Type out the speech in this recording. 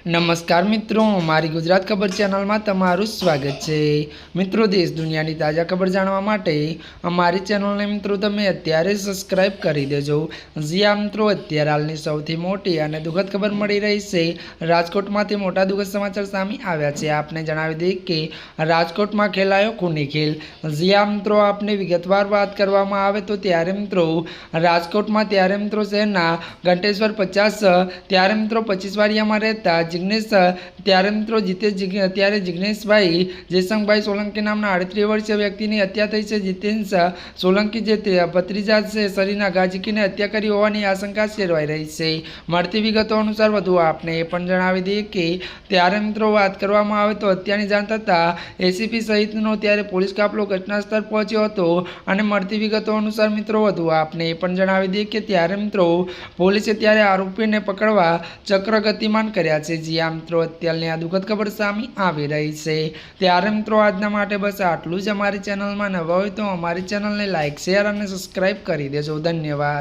નમસ્કાર મિત્રો, મારી ગુજરાત ખબર ચેનલમાં તમારું સ્વાગત છે। મિત્રો, દેશ દુનિયાની તાજા ખબર જાણવા માટે અમારી ચેનલને મિત્રો તમે અત્યારે સબસ્ક્રાઇબ કરી દેજો। જ્યાં મિત્રો અત્યારે હાલની સૌથી મોટી અને દુઃખદ ખબર મળી રહી છે। રાજકોટમાંથી મોટા દુઃખદ સમાચાર સામે આવ્યા છે। આપને જણાવી દઈએ કે રાજકોટમાં ખેલાયો ખૂની ખેલ। જ્યાં મિત્રો આપને વિગતવાર વાત કરવામાં આવે તો ત્યારે મિત્રો રાજકોટમાં ત્યારે મિત્રો શહેરના ઘંટેશ્વર 50 ત્યારે મિત્રો 25 વાડિયામાં રહેતા जिग्नेश त्यारे मित्रों जिग्नेशभाई जयशंकभाई सोलंकी नामना 38 वर्षीय व्यक्ति की हत्या थई छे। जितेश सोलंकी जे भत्रीजा से शरीरना घा झीकीने हत्या करी होवानी आशंका सेवाई रही है। मळती विगतो अनुसार वधु आपने ए पण जणावी दीए के त्यारे मित्रों बात करवामां आवे तो हत्यानी जाण थता एसीपी सहितनो त्यारे पोलीस काफलो घटनास्थळ पहोंच्यो हतो अने मळती विगतो अनुसार मित्रों वधु आपने ए पण जणावी दीए के त्यारे मित्रों पोलीसे त्यारे आरोपीने पकड़वा चक्र गतिमान कर्या छे। जी आ मित्रों अत्याરની આ દુઃખદ ખબર સામે આવી રહી છે। ત્યારે મિત્રો આજના માટે બસ આટલું જ। અમારી ચેનલમાં નવા હોય તો અમારી ચેનલને લાઇક શેર અને સબસ્ક્રાઇબ કરી દેજો। ધન્યવાદ।